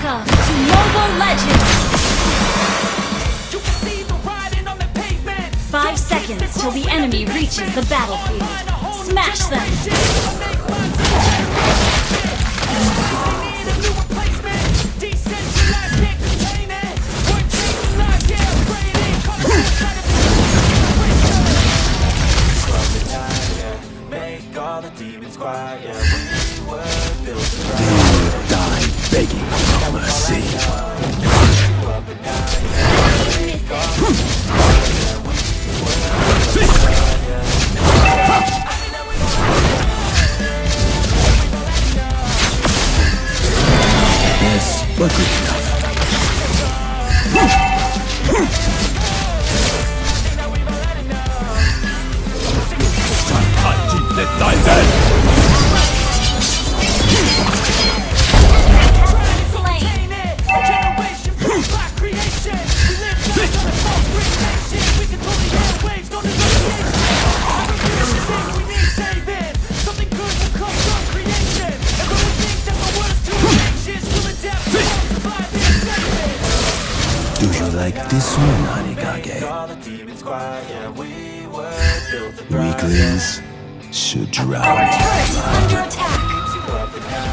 Welcome to Mobile Legends! 5 seconds till the enemy reaches the battlefield. Smash them! Make all the demons quiet. Yeah, we were built to Die begging for mercy. Yes, but good enough. Let die dead! Do you like this one, Hanigage? Weaklings should drown. Our turret is under attack!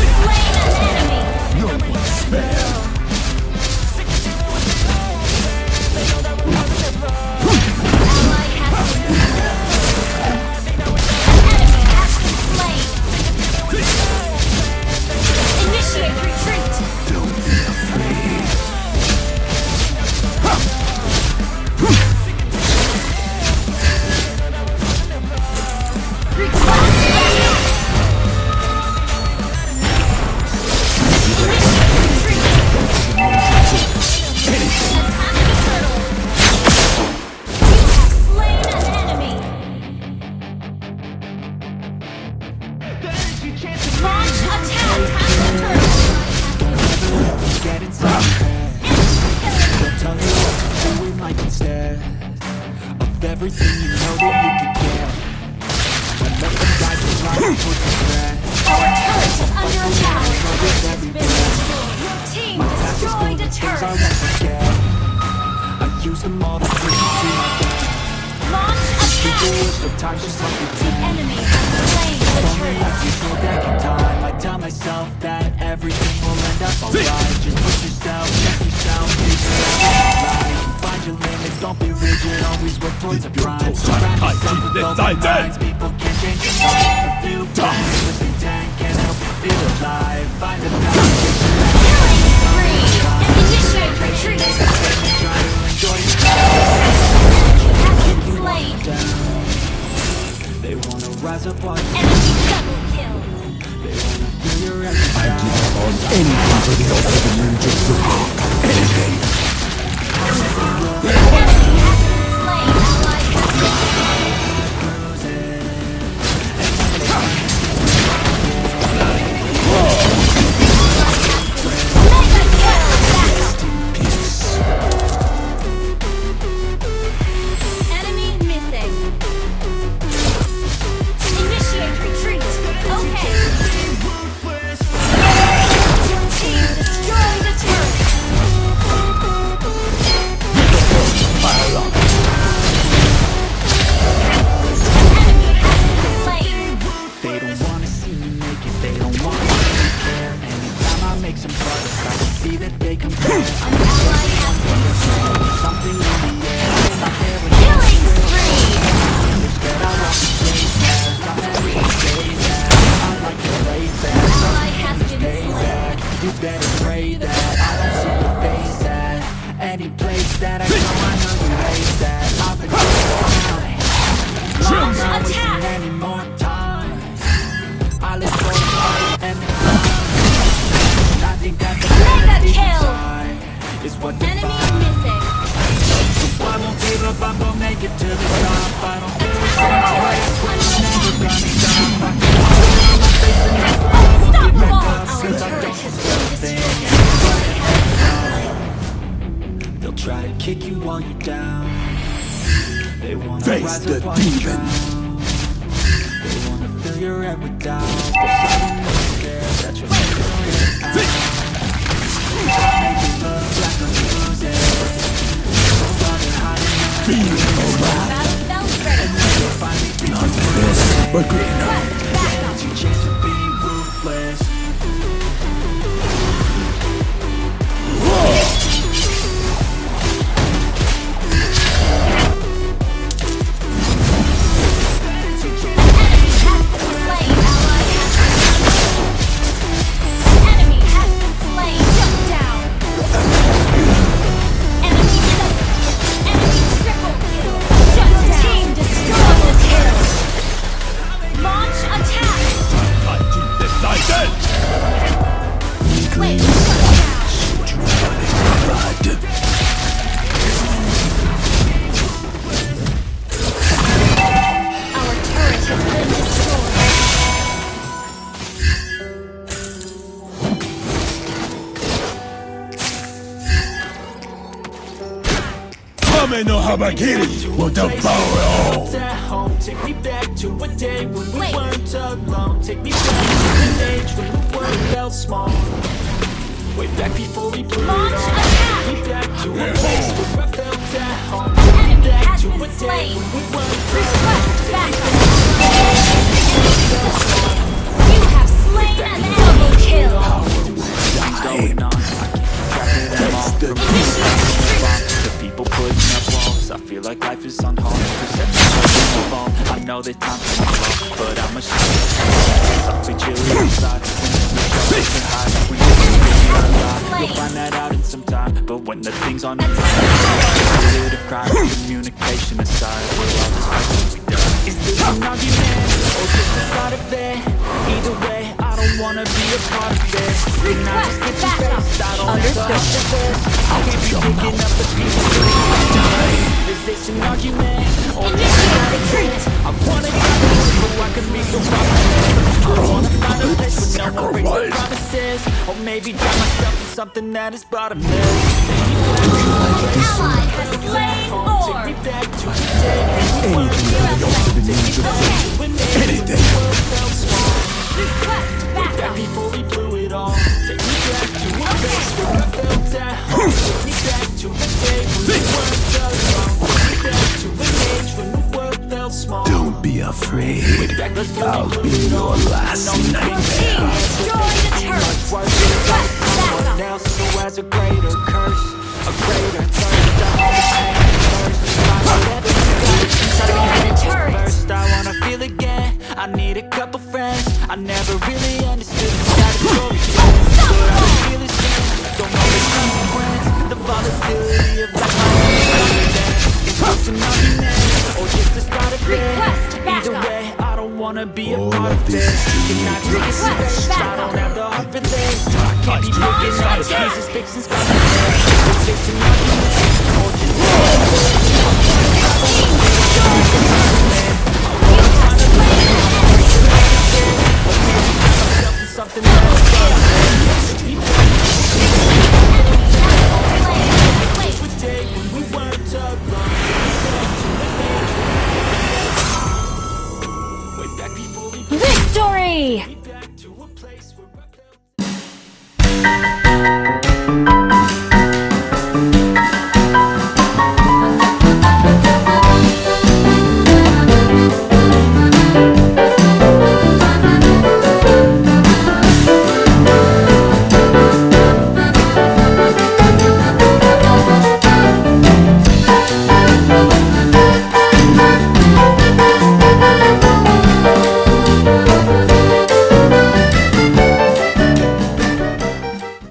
Slain an enemy! No one spared. Ally has been Initiate retreat! Don't be afraid. Everything you know that you could get. And let them guide you right towards the threat. Our turret is under attack! Your team destroyed a I turret! won't forget. I use them all to bring you to my death. Launch The attack! worst of times just like the The enemy has slain the only have to turret! go back in time. I tell myself that everything will end up alright. Just push yourself, check yourself, figure out life. Find your limits, don't be rigid, always work towards a grind. Surround yourself with open minds. People can change your mind. A few times with intent can help you feel alive. Find a balance. Killing spree! Initiate retreat! Try to enjoy your Has been slain! They wanna rise up on you. Enemy double kill! Feel your every I give up on anything for the ultimate ninja super. Anything. Enemy has been slain! Ally has been slain! Mega kill! Peace. Enemy missing! Initiate retreat! Okay! Your team destroyed a turret! Fire up. Enemy has been slain! They don't wanna see me make it, they don't wanna see me care. Anytime I make some progress, I can see that they compare. An ally has been slain! Something in the air, in my hair when Killing spree! that I want to chase that. I'm ready to stay there. I like to play that. Ally has been slain! You better pray that I don't see your face at any place that I go. I know you hate that. I've been trying. Launch Not wasting attack! any more time. I live for the fight and the climb. I think that the Mega better deep kill! inside is what Enemy defines. missing! So I won't give up, I'm gonna make it to the top. I don't give a fuck, never gonna stop. I can feel my face and I will get back up. Our Cause I turret don't has feel been things. destroyed! They'll try to kick you while you're down. They wanna Face rise the up while you demons. drown. your head with doubt. There's something that's there that you're figuring out. I'll make it look like I'm losing, so rather hiding out. Battle bells ready. Not the best, but good enough. Request backup. Two chains for being ruthless. Enemy has been slain. Shut down. Enemy triple kill. Shut down. Team destroy the kill. Launch attack. Wait, shut down. Our turret has been destroyed. Ameno Habagiri will devour all. At home, take me back to a day when we Wait. weren't alone. Take me back to an age when the world felt small. Way back before we blew it Launch all. attack. Take me back to a place where I felt at home. Take me Enemy back has to been a day slain. when we weren't Request alone. backup. You have slain an enemy kill. Things going on, I can't track of them all. From the people putting up walls, I feel like life is on hold. Perception doesn't evolve. I know that time can evolve, but I'm ashamed. Something chilly inside. When there's no shelter to hide, when you're feeling alive, you'll find that out in some time. But when the things on the mind, it's easier to cry. Communication aside, we're all just fighting we die. Is this an argument, or just the start of it? Either way, I don't wanna be a part of this. Can I just get some space? I don't have to have this. I can't be picking up the pieces. Is this an argument, or just a retreat? I wanna get away so I can be so promised. I wanna find a place where no one breaks the promises. Or maybe drown myself in something that is bottomless. Ally has slain Take me Orb. back to a day when we Anything weren't for the ultimate needs of Okay. anything. felt small. Request Back backup. before we blew it all. Take me back to a place where I felt at home. Take me back to a day when we weren't alone. Take me back to an age when the world felt small. Don't be afraid. I'll be your last Team nightmare. destroy the turret. Request backup. Now so has a greater curse, a greater thirst. I hold the pain first. Destroy the turret. First, I wanna feel again. I need a couple friends. I never really understood the side of story. But I feel the same. Don't know the consequence. The volatility of life. It's just an argument, or just the start of it. Request Either backup. way, I don't wanna be a All part of of this this. is too Can I late. take a space? I backup. don't have the heart for this. I can't be picking up the pieces, fixing scars. It's just an argument, or just something else. Day when we weren't alone. Way back before we Victory! back to a place where I felt